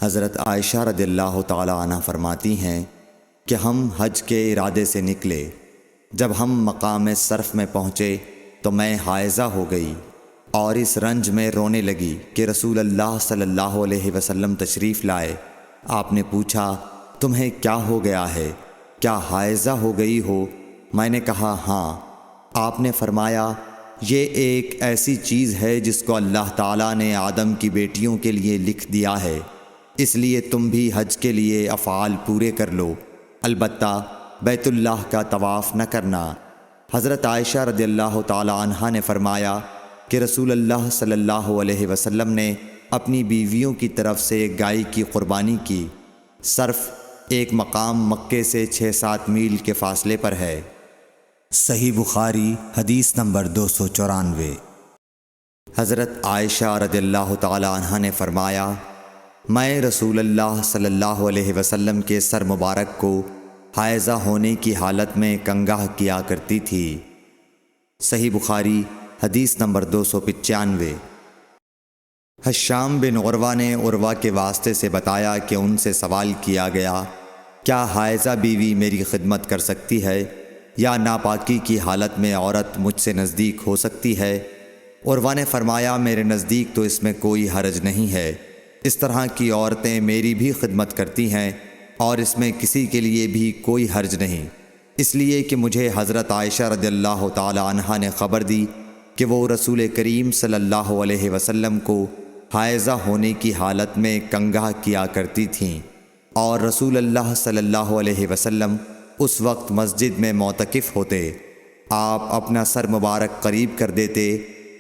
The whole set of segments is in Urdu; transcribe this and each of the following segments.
حضرت عائشہ رضی اللہ تعالی عنہ فرماتی ہیں کہ ہم حج کے ارادے سے نکلے۔ جب ہم مقام صرف میں پہنچے تو میں حائضہ ہو گئی اور اس رنج میں رونے لگی کہ رسول اللہ صلی اللہ علیہ وسلم تشریف لائے۔ آپ نے پوچھا تمہیں کیا ہو گیا ہے؟ کیا حائضہ ہو گئی ہو؟ میں نے کہا ہاں۔ آپ نے فرمایا یہ ایک ایسی چیز ہے جس کو اللہ تعالیٰ نے آدم کی بیٹیوں کے لیے لکھ دیا ہے، اس لیے تم بھی حج کے لیے افعال پورے کر لو، البتہ بیت اللہ کا طواف نہ کرنا۔ حضرت عائشہ رضی اللہ تعالی عنہا نے فرمایا کہ رسول اللہ صلی اللہ علیہ وسلم نے اپنی بیویوں کی طرف سے ایک گائے کی قربانی کی۔ صرف ایک مقام مکے سے 6-7 میل کے فاصلے پر ہے۔ صحیح بخاری حدیث نمبر 294۔ حضرت عائشہ رضی اللہ تعالی عنہا نے فرمایا میں رسول اللہ صلی اللہ علیہ وسلم کے سر مبارک کو حائضہ ہونے کی حالت میں کنگھا کیا کرتی تھی۔ صحیح بخاری حدیث نمبر 295۔ حشام بن عروہ نے عروہ کے واسطے سے بتایا کہ ان سے سوال کیا گیا کیا حائضہ بیوی میری خدمت کر سکتی ہے یا ناپاکی کی حالت میں عورت مجھ سے نزدیک ہو سکتی ہے؟ عروہ نے فرمایا میرے نزدیک تو اس میں کوئی حرج نہیں ہے، اس طرح کی عورتیں میری بھی خدمت کرتی ہیں اور اس میں کسی کے لیے بھی کوئی حرج نہیں، اس لیے کہ مجھے حضرت عائشہ رضی اللہ تعالی عنہا نے خبر دی کہ وہ رسول کریم صلی اللہ علیہ وسلم کو حائضہ ہونے کی حالت میں کنگھا کیا کرتی تھیں، اور رسول اللہ صلی اللہ علیہ وسلم اس وقت مسجد میں معتکف ہوتے۔ آپ اپنا سر مبارک قریب کر دیتے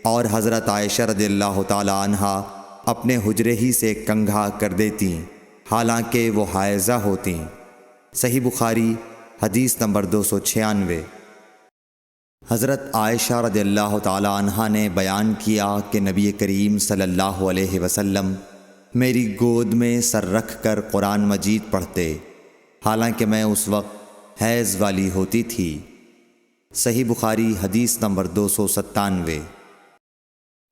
اور حضرت عائشہ رضی اللہ تعالی عنہا اپنے حجرے ہی سے کنگھا کر دیتی حالانکہ وہ حائضہ ہوتیں۔ صحیح بخاری حدیث نمبر 296۔ حضرت عائشہ رضی اللہ تعالی عنہا نے بیان کیا کہ نبی کریم صلی اللہ علیہ وسلم میری گود میں سر رکھ کر قرآن مجید پڑھتے حالانکہ میں اس وقت حیض والی ہوتی تھی۔ صحیح بخاری حدیث نمبر 297۔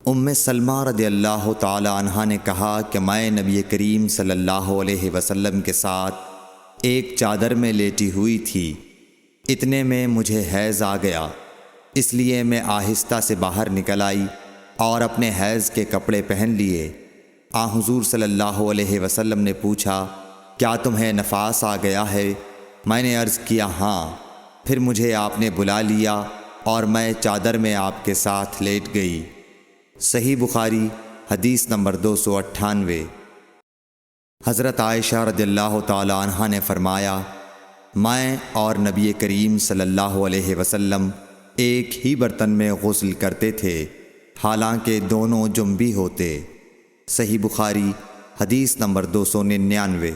ام سلمہ رضی اللہ تعالی عنہا نے کہا کہ میں نبی کریم صلی اللہ علیہ وسلم کے ساتھ ایک چادر میں لیٹی ہوئی تھی، اتنے میں مجھے حیض آ گیا، اس لیے میں آہستہ سے باہر نکل آئی اور اپنے حیض کے کپڑے پہن لیے۔ حضور صلی اللہ علیہ وسلم نے پوچھا کیا تمہیں نفاس آ گیا ہے؟ میں نے عرض کیا ہاں۔ پھر مجھے آپ نے بلا لیا اور میں چادر میں آپ کے ساتھ لیٹ گئی۔ صحیح بخاری حدیث نمبر 298۔ حضرت عائشہ رضی اللہ تعالی عنہا نے فرمایا میں اور نبی کریم صلی اللہ علیہ وسلم ایک ہی برتن میں غسل کرتے تھے حالانکہ دونوں جنبی ہوتے۔ صحیح بخاری حدیث نمبر 299۔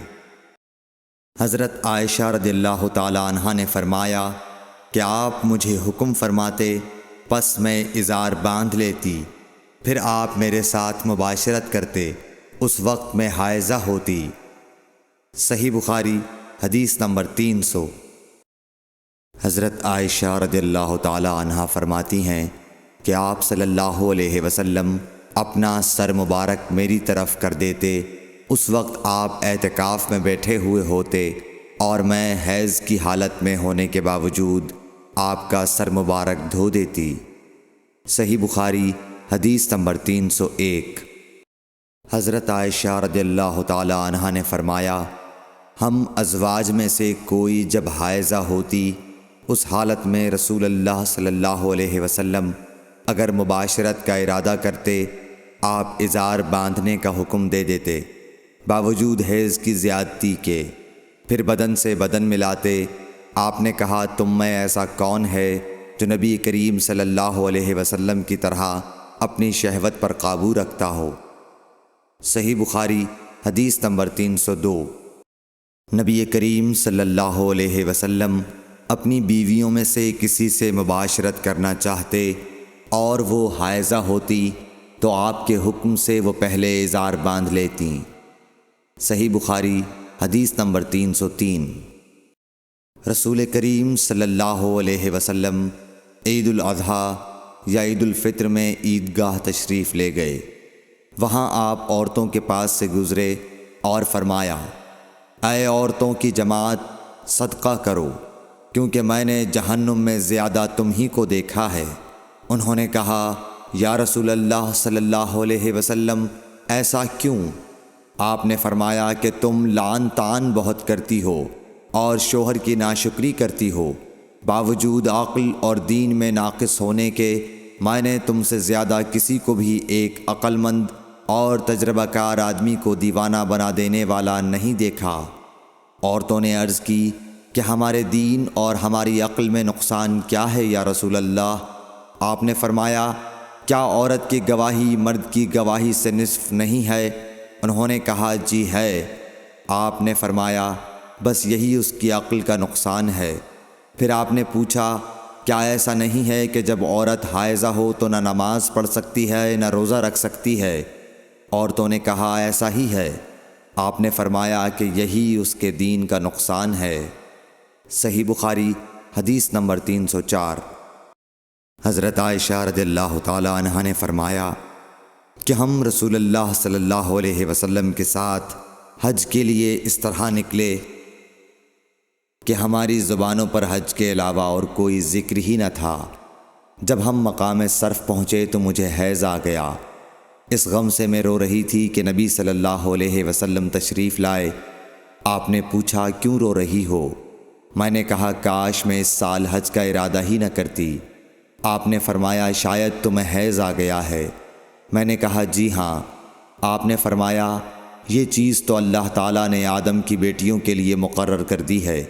حضرت عائشہ رضی اللہ تعالی عنہا نے فرمایا کہ آپ مجھے حکم فرماتے پس میں ازار باندھ لیتی، پھر آپ میرے ساتھ مباشرت کرتے، اس وقت میں حائضہ ہوتی۔ صحیح بخاری حدیث نمبر 300۔ حضرت عائشہ رضی اللہ تعالی عنہا فرماتی ہیں کہ آپ صلی اللہ علیہ وسلم اپنا سر مبارک میری طرف کر دیتے، اس وقت آپ اعتکاف میں بیٹھے ہوئے ہوتے اور میں حیض کی حالت میں ہونے کے باوجود آپ کا سر مبارک دھو دیتی۔ صحیح بخاری حدیث نمبر 301۔ حضرت عائشہ رضی اللہ تعالی عنہا نے فرمایا ہم ازواج میں سے کوئی جب حائضہ ہوتی اس حالت میں رسول اللہ صلی اللہ علیہ وسلم اگر مباشرت کا ارادہ کرتے آپ ازار باندھنے کا حکم دے دیتے باوجود حیض کی زیادتی کے، پھر بدن سے بدن ملاتے۔ آپ نے کہا تم میں ایسا کون ہے جو نبی کریم صلی اللہ علیہ وسلم کی طرح اپنی شہوت پر قابو رکھتا ہو؟ صحیح بخاری حدیث نمبر 302۔ نبی کریم صلی اللہ علیہ وسلم اپنی بیویوں میں سے کسی سے مباشرت کرنا چاہتے اور وہ حائضہ ہوتی تو آپ کے حکم سے وہ پہلے ازار باندھ لیتیں۔ صحیح بخاری حدیث نمبر 303۔ رسول کریم صلی اللہ علیہ وسلم عید الاضحیٰ یا عید الفطر میں عیدگاہ تشریف لے گئے۔ وہاں آپ عورتوں کے پاس سے گزرے اور فرمایا، اے عورتوں کی جماعت، صدقہ کرو، کیونکہ میں نے جہنم میں زیادہ تم ہی کو دیکھا ہے۔ انہوں نے کہا، یا رسول اللہ صلی اللہ علیہ وسلم، ایسا کیوں؟ آپ نے فرمایا کہ تم لعن طعن بہت کرتی ہو اور شوہر کی ناشکری کرتی ہو، باوجود عقل اور دین میں ناقص ہونے کے میں نے تم سے زیادہ کسی کو بھی ایک عقل مند اور تجربہ کار آدمی کو دیوانہ بنا دینے والا نہیں دیکھا۔ عورتوں نے عرض کی کہ ہمارے دین اور ہماری عقل میں نقصان کیا ہے یا رسول اللہ؟ آپ نے فرمایا، کیا عورت کی گواہی مرد کی گواہی سے نصف نہیں ہے؟ انہوں نے کہا، جی ہے۔ آپ نے فرمایا، بس یہی اس کی عقل کا نقصان ہے۔ پھر آپ نے پوچھا، کیا ایسا نہیں ہے کہ جب عورت حائضہ ہو تو نہ نماز پڑھ سکتی ہے نہ روزہ رکھ سکتی ہے؟ عورتوں نے کہا، ایسا ہی ہے۔ آپ نے فرمایا کہ یہی اس کے دین کا نقصان ہے۔ صحیح بخاری حدیث نمبر 304۔ حضرت عائشہ رضی اللہ تعالی عنہا نے فرمایا کہ ہم رسول اللہ صلی اللہ علیہ وسلم کے ساتھ حج کے لیے اس طرح نکلے کہ ہماری زبانوں پر حج کے علاوہ اور کوئی ذکر ہی نہ تھا۔ جب ہم مقام صرف پہنچے تو مجھے حیض آ گیا۔ اس غم سے میں رو رہی تھی کہ نبی صلی اللہ علیہ وسلم تشریف لائے۔ آپ نے پوچھا، کیوں رو رہی ہو؟ میں نے کہا، کاش میں اس سال حج کا ارادہ ہی نہ کرتی۔ آپ نے فرمایا، شاید تمہیں حیض آ گیا ہے۔ میں نے کہا، جی ہاں۔ آپ نے فرمایا، یہ چیز تو اللہ تعالیٰ نے آدم کی بیٹیوں کے لیے مقرر کر دی ہے،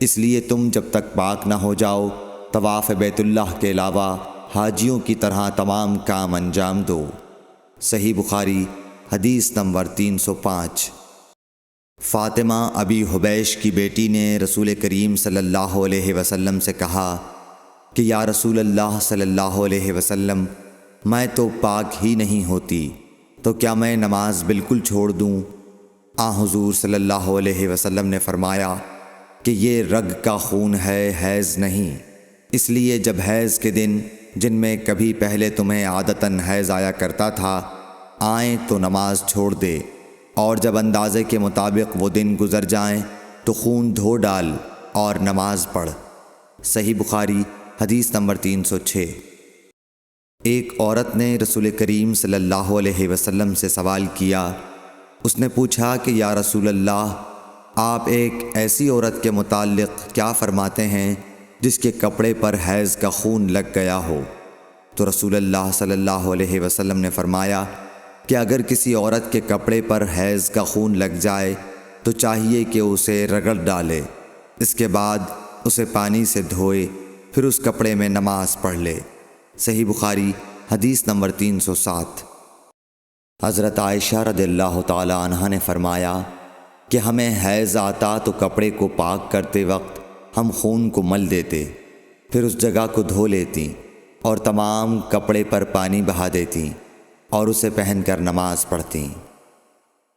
اس لیے تم جب تک پاک نہ ہو جاؤ طواف بیت اللہ کے علاوہ حاجیوں کی طرح تمام کام انجام دو۔ صحیح بخاری حدیث نمبر 305۔ فاطمہ ابی حبیش کی بیٹی نے رسول کریم صلی اللہ علیہ وسلم سے کہا کہ یا رسول اللہ صلی اللہ علیہ وسلم، میں تو پاک ہی نہیں ہوتی، تو کیا میں نماز بالکل چھوڑ دوں؟ حضور صلی اللہ علیہ وسلم نے فرمایا کہ یہ رگ کا خون ہے، حیض نہیں، اس لیے جب حیض کے دن جن میں کبھی پہلے تمہیں عادتاً حیض آیا کرتا تھا آئیں تو نماز چھوڑ دے، اور جب اندازے کے مطابق وہ دن گزر جائیں تو خون دھو ڈال اور نماز پڑھ۔ صحیح بخاری حدیث نمبر 306۔ ایک عورت نے رسول کریم صلی اللہ علیہ وسلم سے سوال کیا۔ اس نے پوچھا کہ یا رسول اللہ، آپ ایک ایسی عورت کے متعلق کیا فرماتے ہیں جس کے کپڑے پر حیض کا خون لگ گیا ہو؟ تو رسول اللہ صلی اللہ علیہ وسلم نے فرمایا کہ اگر کسی عورت کے کپڑے پر حیض کا خون لگ جائے تو چاہیے کہ اسے رگڑ ڈالے، اس کے بعد اسے پانی سے دھوئے، پھر اس کپڑے میں نماز پڑھ لے۔ صحیح بخاری حدیث نمبر 307۔ حضرت عائشہ رضی اللہ تعالی عنہا نے فرمایا کہ ہمیں حیض آتا تو کپڑے کو پاک کرتے وقت ہم خون کو مل دیتے، پھر اس جگہ کو دھو لیتی اور تمام کپڑے پر پانی بہا دیتی اور اسے پہن کر نماز پڑھتی۔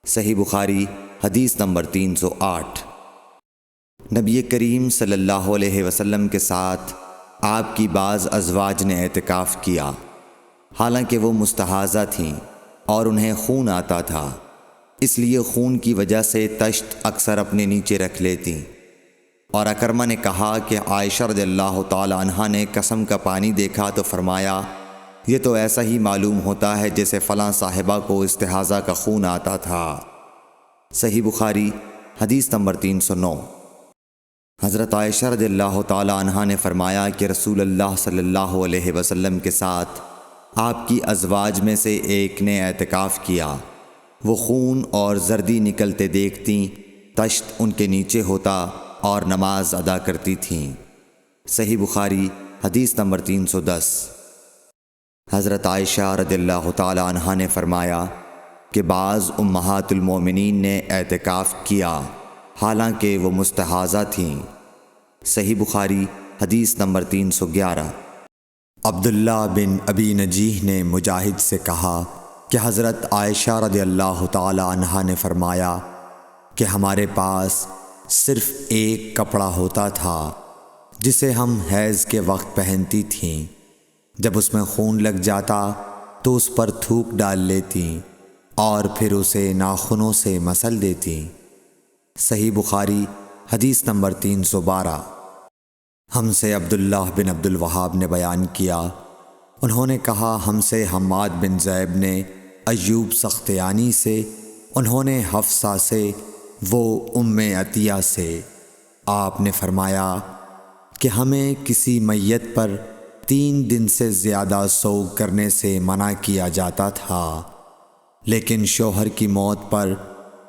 صحیح بخاری حدیث نمبر 308۔ نبی کریم صلی اللہ علیہ وسلم کے ساتھ آپ کی بعض ازواج نے اعتکاف کیا، حالانکہ وہ مستحاضہ تھیں اور انہیں خون آتا تھا، اس لیے خون کی وجہ سے تشت اکثر اپنے نیچے رکھ لیتیں۔ اور اکرمہ نے کہا کہ عائشہ رضی اللہ تعالی عنہا نے قسم کا پانی دیکھا تو فرمایا، یہ تو ایسا ہی معلوم ہوتا ہے جیسے فلاں صاحبہ کو استحاضہ کا خون آتا تھا۔ صحیح بخاری حدیث نمبر 309۔ حضرت عائشہ رضی اللہ تعالی عنہا نے فرمایا کہ رسول اللہ صلی اللہ علیہ وسلم کے ساتھ آپ کی ازواج میں سے ایک نے اعتکاف کیا، وہ خون اور زردی نکلتے دیکھتیں، تشت ان کے نیچے ہوتا اور نماز ادا کرتی تھیں۔ صحیح بخاری حدیث نمبر 310۔ حضرت عائشہ رضی اللہ تعالی عنہا نے فرمایا کہ بعض امہات المومنین نے اعتکاف کیا حالانکہ وہ مستحاضہ تھیں۔ صحیح بخاری حدیث نمبر 311۔ عبداللہ بن ابی نجیح نے مجاہد سے کہا کہ حضرت عائشہ رضی اللہ تعالی عنہا نے فرمایا کہ ہمارے پاس صرف ایک کپڑا ہوتا تھا جسے ہم حیض کے وقت پہنتی تھیں، جب اس میں خون لگ جاتا تو اس پر تھوک ڈال لیتیں اور پھر اسے ناخنوں سے مسل دیتیں۔ صحیح بخاری حدیث نمبر 312۔ ہم سے عبداللہ بن عبد الوہاب نے بیان کیا، انہوں نے کہا ہم سے حماد بن زیب نے ایوب سختیانی سے، انہوں نے حفصہ سے، وہ ام عطیہ سے۔ آپ نے فرمایا کہ ہمیں کسی میت پر 3 دن سے زیادہ سوگ کرنے سے منع کیا جاتا تھا، لیکن شوہر کی موت پر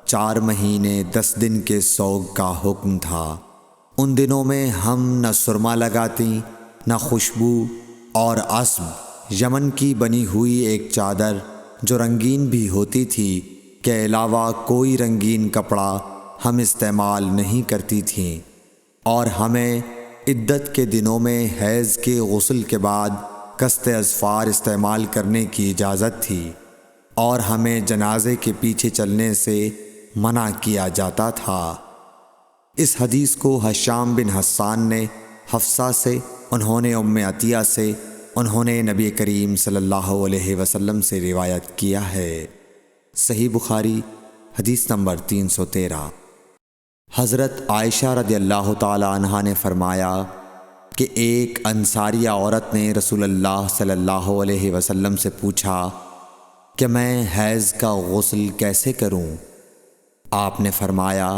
4 مہینے 10 دن کے سوگ کا حکم تھا۔ ان دنوں میں ہم نہ سرما لگاتی، نہ خوشبو، اور عصب یمن کی بنی ہوئی ایک چادر جو رنگین بھی ہوتی تھی کے علاوہ کوئی رنگین کپڑا ہم استعمال نہیں کرتی تھیں، اور ہمیں عدت کے دنوں میں حیض کے غسل کے بعد کست اظفار استعمال کرنے کی اجازت تھی، اور ہمیں جنازے کے پیچھے چلنے سے منع کیا جاتا تھا۔ اس حدیث کو حشام بن حسان نے حفصہ سے، انہوں نے ام عطیہ سے، انہوں نے نبی کریم صلی اللہ علیہ وسلم سے روایت کیا ہے۔ صحیح بخاری حدیث نمبر 313۔ حضرت عائشہ رضی اللہ تعالی عنہا نے فرمایا کہ ایک انصاریہ عورت نے رسول اللہ صلی اللہ علیہ وسلم سے پوچھا کہ میں حیض کا غسل کیسے کروں؟ آپ نے فرمایا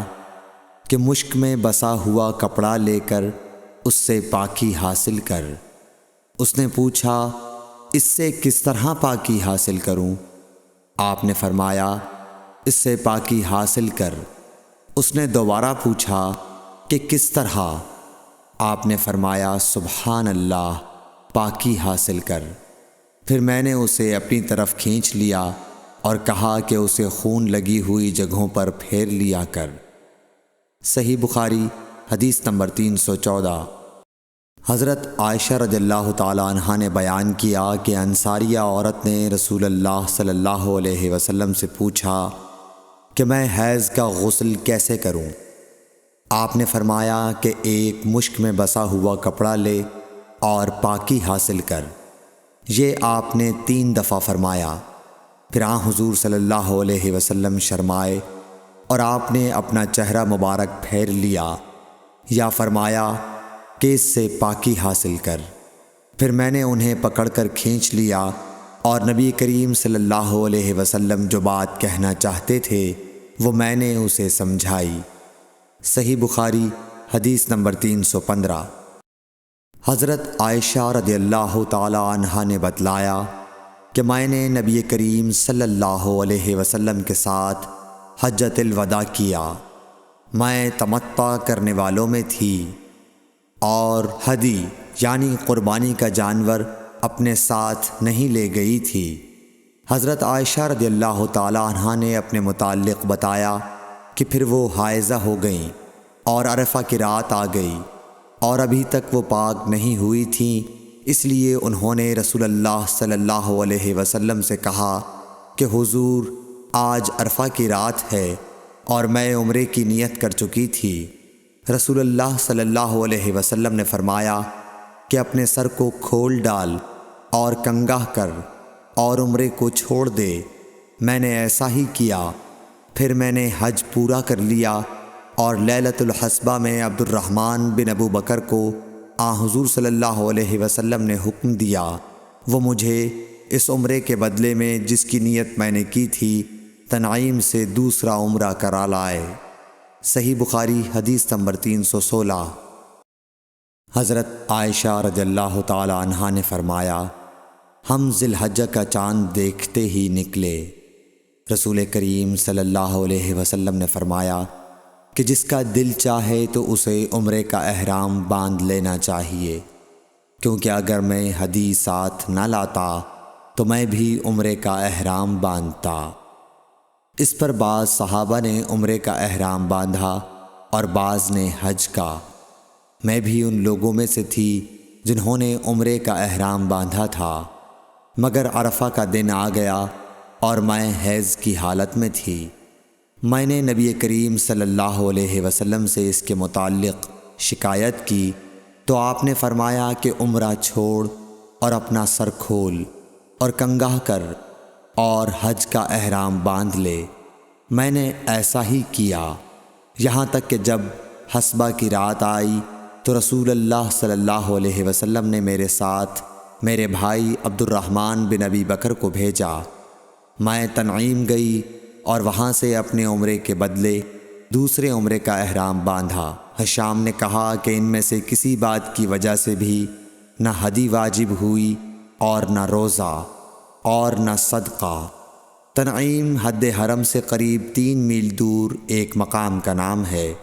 کہ مشک میں بسا ہوا کپڑا لے کر اس سے پاکی حاصل کر۔ اس نے پوچھا اس سے کس طرح پاکی حاصل کروں؟ آپ نے فرمایا اس سے پاکی حاصل کر۔ اس نے دوبارہ پوچھا کہ کس طرح؟ آپ نے فرمایا سبحان اللہ، پاکی حاصل کر۔ پھر میں نے اسے اپنی طرف کھینچ لیا اور کہا کہ اسے خون لگی ہوئی جگہوں پر پھیر لیا کر۔ صحیح بخاری حدیث نمبر 314۔ حضرت عائشہ رضی اللہ تعالی عنہا نے بیان کیا کہ انصاریہ عورت نے رسول اللہ صلی اللہ علیہ وسلم سے پوچھا کہ میں حیض کا غسل کیسے کروں؟ آپ نے فرمایا کہ ایک مشک میں بسا ہوا کپڑا لے اور پاکی حاصل کر۔ یہ آپ نے 3 دفعہ فرمایا۔ پھر حضور صلی اللہ علیہ وسلم شرمائے اور آپ نے اپنا چہرہ مبارک پھیر لیا یا فرمایا کہ اس سے پاکی حاصل کر۔ پھر میں نے انہیں پکڑ کر کھینچ لیا اور نبی کریم صلی اللہ علیہ وسلم جو بات کہنا چاہتے تھے وہ میں نے اسے سمجھائی۔ صحیح بخاری حدیث نمبر 315۔ حضرت عائشہ رضی اللہ تعالی عنہا نے بتلایا کہ میں نے نبی کریم صلی اللہ علیہ وسلم کے ساتھ حجۃ الوداع کیا۔ میں تمتع کرنے والوں میں تھی اور ہدی یعنی قربانی کا جانور اپنے ساتھ نہیں لے گئی تھی۔ حضرت عائشہ رضی اللہ تعالی عنہا نے اپنے متعلق بتایا کہ پھر وہ حائضہ ہو گئیں اور عرفہ کی رات آ گئی اور ابھی تک وہ پاک نہیں ہوئی تھیں، اس لیے انہوں نے رسول اللہ صلی اللہ علیہ وسلم سے کہا کہ حضور آج عرفہ کی رات ہے اور میں عمرے کی نیت کر چکی تھی۔ رسول اللہ صلی اللہ علیہ وسلم نے فرمایا کہ اپنے سر کو کھول ڈال اور کنگاہ کر اور عمرے کو چھوڑ دے۔ میں نے ایسا ہی کیا۔ پھر میں نے حج پورا کر لیا اور لیلۃ الحصبہ میں عبد الرحمن بن ابو بکر کو حضور صلی اللہ علیہ وسلم نے حکم دیا وہ مجھے اس عمرے کے بدلے میں جس کی نیت میں نے کی تھی تنعیم سے دوسرا عمرہ کرا لائے۔ صحیح بخاری حدیث نمبر 316۔ حضرت عائشہ رضی اللہ تعالی عنہا نے فرمایا ہم ذی الحجہ کا چاند دیکھتے ہی نکلے۔ رسول کریم صلی اللہ علیہ وسلم نے فرمایا کہ جس کا دل چاہے تو اسے عمرے کا احرام باندھ لینا چاہیے، کیونکہ اگر میں ہدی ساتھ نہ لاتا تو میں بھی عمرے کا احرام باندھتا۔ اس پر بعض صحابہ نے عمرے کا احرام باندھا اور بعض نے حج کا۔ میں بھی ان لوگوں میں سے تھی جنہوں نے عمرے کا احرام باندھا تھا، مگر عرفہ کا دن آ گیا اور میں حیض کی حالت میں تھی۔ میں نے نبی کریم صلی اللہ علیہ وسلم سے اس کے متعلق شکایت کی تو آپ نے فرمایا کہ عمرہ چھوڑ اور اپنا سر کھول اور کنگاہ کر۔ اور حج کا احرام باندھ لے۔ میں نے ایسا ہی کیا، یہاں تک کہ جب حسبہ کی رات آئی تو رسول اللہ صلی اللہ علیہ وسلم نے میرے ساتھ میرے بھائی عبد الرحمن بن ابی بکر کو بھیجا۔ میں تنعیم گئی اور وہاں سے اپنے عمرے کے بدلے دوسرے عمرے کا احرام باندھا۔ ہشام نے کہا کہ ان میں سے کسی بات کی وجہ سے بھی نہ ہدی واجب ہوئی اور نہ روزہ اور نہ صدقہ۔ تنعیم حد حرم سے قریب 3 میل دور ایک مقام کا نام ہے۔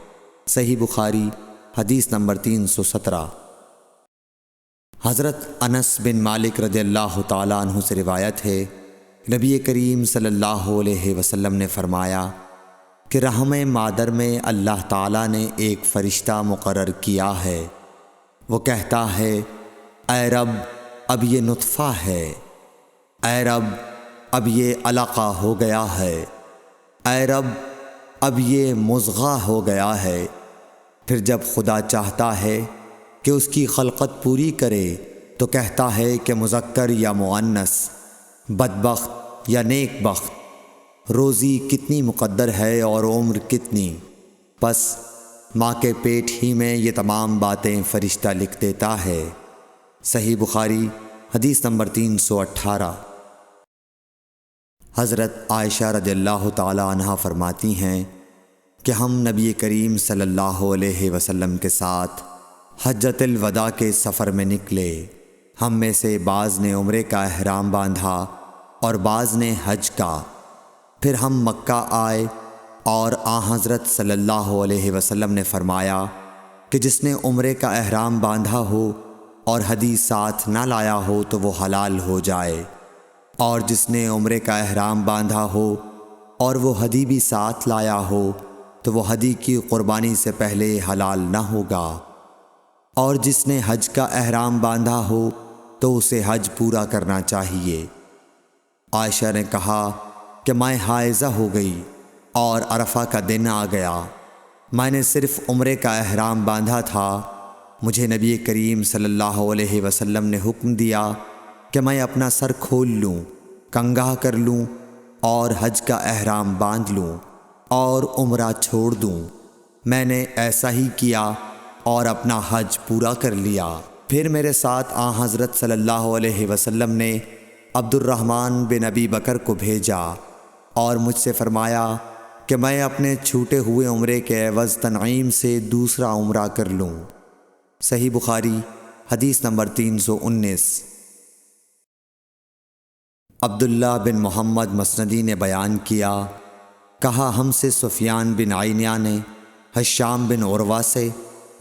صحیح بخاری حدیث نمبر 317۔ حضرت انس بن مالک رضی اللہ تعالیٰ عنہ سے روایت ہے، نبی کریم صلی اللہ علیہ وسلم نے فرمایا کہ رحم مادر میں اللہ تعالیٰ نے ایک فرشتہ مقرر کیا ہے۔ وہ کہتا ہے، اے رب اب یہ نطفہ ہے، اے رب اب یہ علقہ ہو گیا ہے، اے رب اب یہ مضغہ ہو گیا ہے۔ پھر جب خدا چاہتا ہے کہ اس کی خلقت پوری کرے تو کہتا ہے کہ مذکر یا مؤنث، بدبخت یا نیک بخت، روزی کتنی مقدر ہے اور عمر کتنی۔ پس ماں کے پیٹ ہی میں یہ تمام باتیں فرشتہ لکھ دیتا ہے۔ صحیح بخاری حدیث نمبر 318۔ حضرت عائشہ رضی اللہ تعالی عنہا فرماتی ہیں کہ ہم نبی کریم صلی اللہ علیہ وسلم کے ساتھ حجۃ الوداع کے سفر میں نکلے۔ ہم میں سے بعض نے عمرے کا احرام باندھا اور بعض نے حج کا۔ پھر ہم مکہ آئے اور حضرت صلی اللہ علیہ وسلم نے فرمایا کہ جس نے عمرے کا احرام باندھا ہو اور ہدی ساتھ نہ لایا ہو تو وہ حلال ہو جائے، اور جس نے عمرے کا احرام باندھا ہو اور وہ ہدی بھی ساتھ لایا ہو تو وہ ہدی کی قربانی سے پہلے حلال نہ ہوگا، اور جس نے حج کا احرام باندھا ہو تو اسے حج پورا کرنا چاہیے۔ عائشہ نے کہا کہ میں حائضہ ہو گئی اور عرفہ کا دن آ گیا۔ میں نے صرف عمرے کا احرام باندھا تھا۔ مجھے نبی کریم صلی اللہ علیہ وسلم نے حکم دیا کہ میں اپنا سر کھول لوں، کنگھا کر لوں اور حج کا احرام باندھ لوں اور عمرہ چھوڑ دوں۔ میں نے ایسا ہی کیا اور اپنا حج پورا کر لیا۔ پھر میرے ساتھ حضرت صلی اللہ علیہ وسلم نے عبد الرحمن بن ابی بکر کو بھیجا اور مجھ سے فرمایا کہ میں اپنے چھوٹے ہوئے عمرے کے عوض تنعیم سے دوسرا عمرہ کر لوں۔ صحیح بخاری حدیث نمبر 319۔ عبداللہ بن محمد مسندی نے بیان کیا، کہا ہم سے سفیان بن عینیہ نے ہشام بن عروہ سے،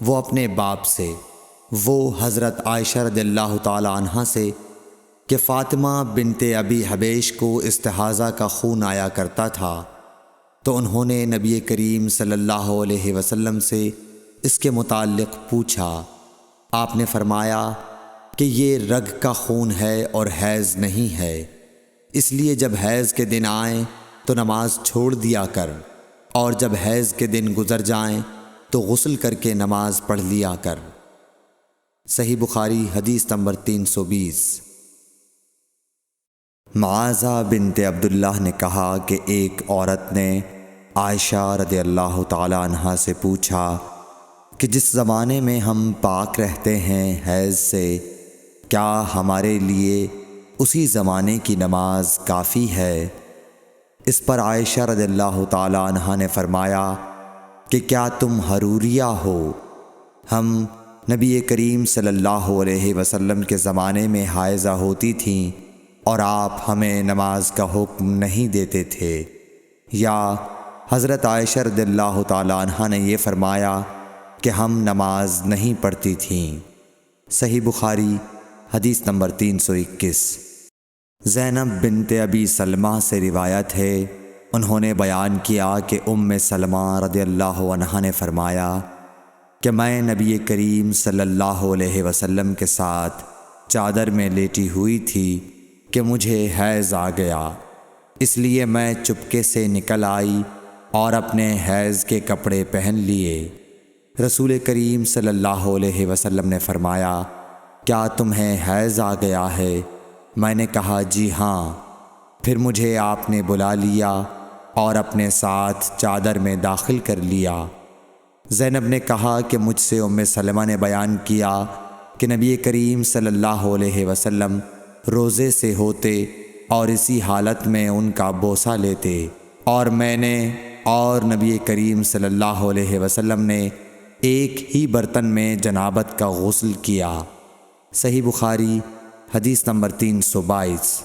وہ اپنے باپ سے، وہ حضرت عائشہ رضی اللہ تعالی عنہا سے کہ فاطمہ بنت ابی حبیش کو استحاضہ کا خون آیا کرتا تھا، تو انہوں نے نبی کریم صلی اللہ علیہ وسلم سے اس کے متعلق پوچھا۔ آپ نے فرمایا کہ یہ رگ کا خون ہے اور حیض نہیں ہے، اس لیے جب حیض کے دن آئیں تو نماز چھوڑ دیا کر، اور جب حیض کے دن گزر جائیں تو غسل کر کے نماز پڑھ لیا کر۔ صحیح بخاری حدیث نمبر 320۔ معاذہ بنت عبداللہ نے کہا کہ ایک عورت نے عائشہ رضی اللہ تعالی عنہا سے پوچھا کہ جس زمانے میں ہم پاک رہتے ہیں حیض سے، کیا ہمارے لیے اسی زمانے کی نماز کافی ہے؟ اس پر عائشہ رضی اللہ تعالی عنہا نے فرمایا کہ کیا تم حروریہ ہو؟ ہم نبی کریم صلی اللہ علیہ وسلم کے زمانے میں حائضہ ہوتی تھیں اور آپ ہمیں نماز کا حکم نہیں دیتے تھے، یا حضرت عائشہ رضی اللہ تعالی عنہا نے یہ فرمایا کہ ہم نماز نہیں پڑھتی تھیں۔ صحیح بخاری حدیث نمبر 321۔ زینب بنت ابی سلمہ سے روایت ہے، انہوں نے بیان کیا کہ ام سلمہ رضی اللہ عنہا نے فرمایا کہ میں نبی کریم صلی اللہ علیہ وسلم کے ساتھ چادر میں لیٹی ہوئی تھی کہ مجھے حیض آ گیا، اس لیے میں چپکے سے نکل آئی اور اپنے حیض کے کپڑے پہن لیے۔ رسول کریم صلی اللہ علیہ وسلم نے فرمایا، کیا تمہیں حیض آ گیا ہے؟ میں نے کہا جی ہاں۔ پھر مجھے آپ نے بلا لیا اور اپنے ساتھ چادر میں داخل کر لیا۔ زینب نے کہا کہ مجھ سے ام سلمہ نے بیان کیا کہ نبی کریم صلی اللہ علیہ وسلم روزے سے ہوتے اور اسی حالت میں ان کا بوسہ لیتے، اور میں نے اور نبی کریم صلی اللہ علیہ وسلم نے ایک ہی برتن میں جنابت کا غسل کیا۔ صحیح بخاری حدیث نمبر 322۔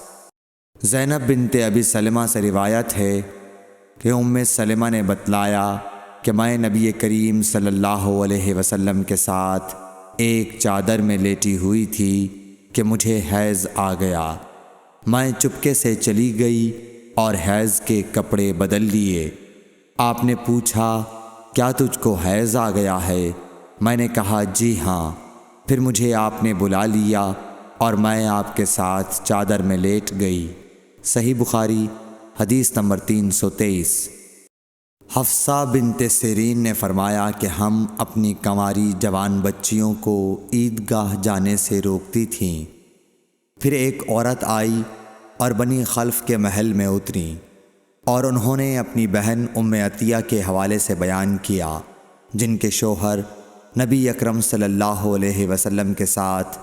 زینب بنت ابی سلمہ سے روایت ہے کہ ام سلمہ نے بتلایا کہ میں نبی کریم صلی اللہ علیہ وسلم کے ساتھ ایک چادر میں لیٹی ہوئی تھی کہ مجھے حیض آ گیا۔ میں چپکے سے چلی گئی اور حیض کے کپڑے بدل لیے۔ آپ نے پوچھا کیا تجھ کو حیض آ گیا ہے؟ میں نے کہا جی ہاں۔ پھر مجھے آپ نے بلا لیا اور میں آپ کے ساتھ چادر میں لیٹ گئی۔ صحیح بخاری حدیث نمبر 323۔ حفصہ بنت سیرین نے فرمایا کہ ہم اپنی کنواری جوان بچیوں کو عیدگاہ جانے سے روکتی تھیں۔ پھر ایک عورت آئی اور بنی خلف کے محل میں اتری، اور انہوں نے اپنی بہن ام عطیہ کے حوالے سے بیان کیا، جن کے شوہر نبی اکرم صلی اللہ علیہ وسلم کے ساتھ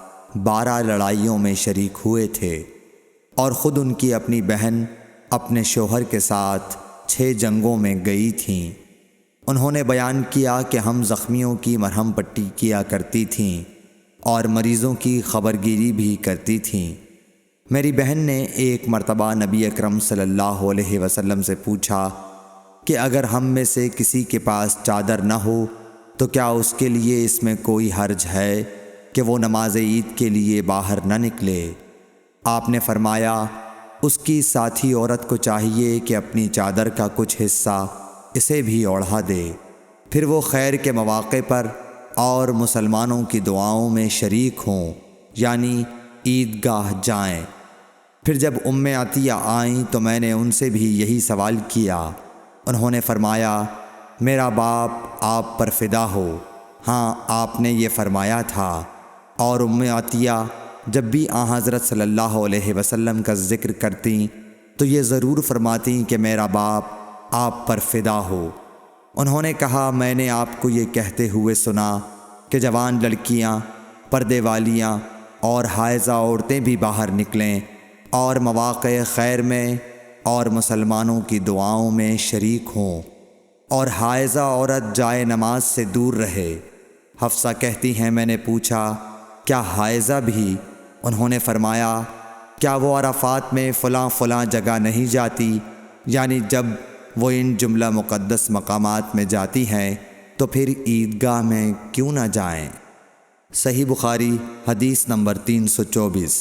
12 لڑائیوں میں شریک ہوئے تھے، اور خود ان کی اپنی بہن اپنے شوہر کے ساتھ 6 جنگوں میں گئی تھیں۔ انہوں نے بیان کیا کہ ہم زخمیوں کی مرہم پٹی کیا کرتی تھیں اور مریضوں کی خبرگیری بھی کرتی تھیں۔ میری بہن نے ایک مرتبہ نبی اکرم صلی اللہ علیہ وسلم سے پوچھا کہ اگر ہم میں سے کسی کے پاس چادر نہ ہو تو کیا اس کے لیے اس میں کوئی حرج ہے کہ وہ نماز عید کے لیے باہر نہ نکلے؟ آپ نے فرمایا اس کی ساتھی عورت کو چاہیے کہ اپنی چادر کا کچھ حصہ اسے بھی اوڑھا دے، پھر وہ خیر کے مواقع پر اور مسلمانوں کی دعاؤں میں شریک ہوں، یعنی عیدگاہ جائیں۔ پھر جب ام عطیہ آئیں تو میں نے ان سے بھی یہی سوال کیا۔ انہوں نے فرمایا میرا باپ آپ پر فدا ہو، ہاں آپ نے یہ فرمایا تھا۔ اور ام عطیہ جب بھی آن حضرت صلی اللہ علیہ وسلم کا ذکر کرتیں تو یہ ضرور فرماتیں کہ میرا باپ آپ پر فدا ہو۔ انہوں نے کہا میں نے آپ کو یہ کہتے ہوئے سنا کہ جوان لڑکیاں، پردے والیاں اور حائضہ عورتیں بھی باہر نکلیں اور مواقع خیر میں اور مسلمانوں کی دعاؤں میں شریک ہوں، اور حائضہ عورت جائے نماز سے دور رہے۔ حفصہ کہتی ہیں میں نے پوچھا کیا حائضہ بھی؟ انہوں نے فرمایا کیا وہ عرفات میں فلاں فلاں جگہ نہیں جاتی؟ یعنی جب وہ ان جملہ مقدس مقامات میں جاتی ہیں تو پھر عیدگاہ میں کیوں نہ جائیں؟ صحیح بخاری حدیث نمبر 324۔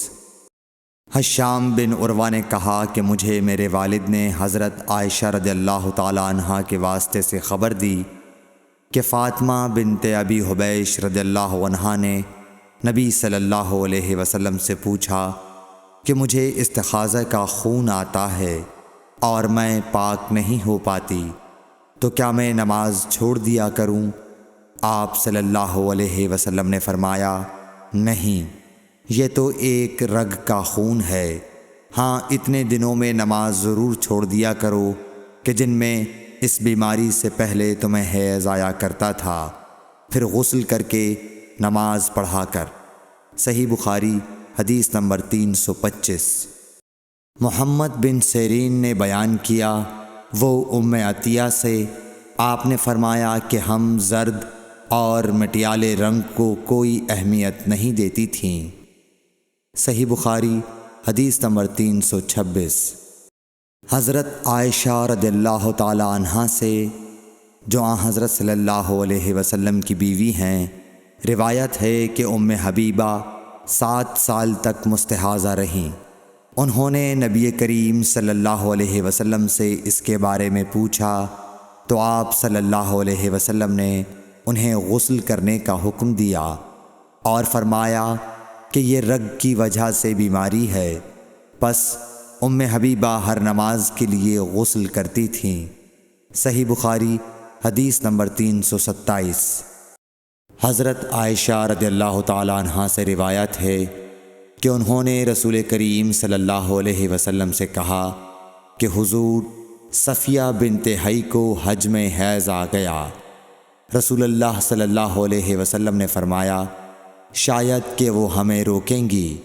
حشام بن عروہ نے کہا کہ مجھے میرے والد نے حضرت عائشہ رضی اللہ تعالی عنہا کے واسطے سے خبر دی کہ فاطمہ بنت ابی حبیش رضی اللہ عنہا نے نبی صلی اللہ علیہ وسلم سے پوچھا کہ مجھے استحاضہ کا خون آتا ہے اور میں پاک نہیں ہو پاتی، تو کیا میں نماز چھوڑ دیا کروں؟ آپ صلی اللہ علیہ وسلم نے فرمایا نہیں، یہ تو ایک رگ کا خون ہے، ہاں اتنے دنوں میں نماز ضرور چھوڑ دیا کرو کہ جن میں اس بیماری سے پہلے تمہیں حیض آیا کرتا تھا، پھر غسل کر کے نماز پڑھا کر۔ صحیح بخاری حدیث نمبر 325۔ محمد بن سیرین نے بیان کیا وہ ام عطیہ سے آپ نے فرمایا کہ ہم زرد اور مٹیالے رنگ کو کوئی اہمیت نہیں دیتی تھیں۔ صحیح بخاری حدیث نمبر 326۔ حضرت عائشہ رضی اللہ تعالی عنہا سے جو آن حضرت صلی اللہ علیہ وسلم کی بیوی ہیں روایت ہے کہ ام حبیبہ 7 سال تک مستحاضہ رہیں۔ انہوں نے نبی کریم صلی اللہ علیہ وسلم سے اس کے بارے میں پوچھا تو آپ صلی اللہ علیہ وسلم نے انہیں غسل کرنے کا حکم دیا اور فرمایا کہ یہ رگ کی وجہ سے بیماری ہے، پس ام حبیبہ ہر نماز کے لیے غسل کرتی تھیں۔ صحیح بخاری حدیث نمبر 327۔ حضرت عائشہ رضی اللہ تعالی عنہا سے روایت ہے کہ انہوں نے رسول کریم صلی اللہ علیہ وسلم سے کہا کہ حضور صفیہ بنت حی کو حج میں حیض آ گیا۔ رسول اللہ صلی اللہ علیہ وسلم نے فرمایا شاید کہ وہ ہمیں روکیں گی،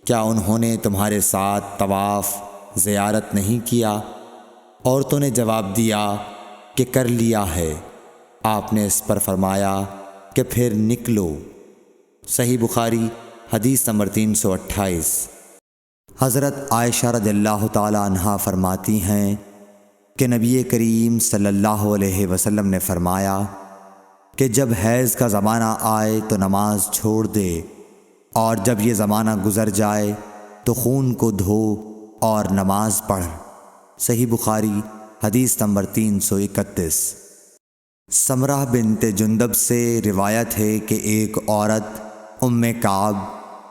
کیا انہوں نے تمہارے ساتھ طواف زیارت نہیں کیا؟ عورتوں نے جواب دیا کہ کر لیا ہے۔ آپ نے اس پر فرمایا کہ پھر نکلو۔ صحیح بخاری حدیث نمبر 328۔ حضرت عائشہ رضی اللہ تعالی عنہا فرماتی ہیں کہ نبی کریم صلی اللہ علیہ وسلم نے فرمایا کہ جب حیض کا زمانہ آئے تو نماز چھوڑ دے، اور جب یہ زمانہ گزر جائے تو خون کو دھو اور نماز پڑھ۔ صحیح بخاری حدیث نمبر 331۔ سمرہ بنت جندب سے روایت ہے کہ ایک عورت ام کعب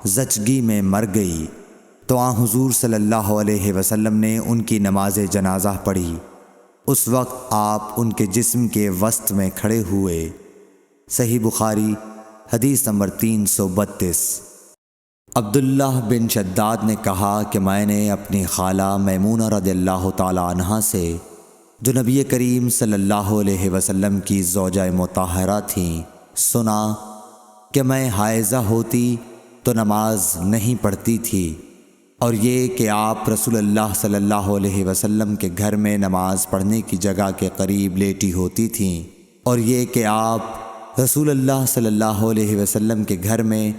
زچگی میں مر گئی تو آن حضور صلی اللہ علیہ وسلم نے ان کی نماز جنازہ پڑھی۔ اس وقت آپ ان کے جسم کے وسط میں کھڑے ہوئے۔ صحیح بخاری حدیث نمبر 332۔ عبداللہ بن شداد نے کہا کہ میں نے اپنی خالہ میمونہ رضی اللہ تعالی عنہا سے، جو نبی کریم صلی اللہ علیہ وسلم کی زوجہ مطہرہ تھیں، سنا کہ میں حائضہ ہوتی تو نماز نہیں پڑھتی تھی، اور یہ کہ آپ رسول اللہ صلی اللہ علیہ وسلم کے گھر میں نماز پڑھنے کی جگہ کے قریب لیٹی ہوتی تھیں، اور یہ کہ آپ رسول اللہ صلی اللہ علیہ وسلم کے گھر میں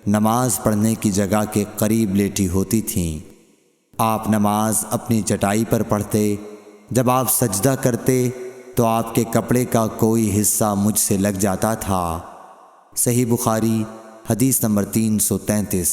نماز پڑھنے کی جگہ کے قریب لیٹی ہوتی تھیں۔ آپ نماز اپنی چٹائی پر پڑھتے، جب آپ سجدہ کرتے تو آپ کے کپڑے کا کوئی حصہ مجھ سے لگ جاتا تھا۔ صحیح بخاری حدیث نمبر 333۔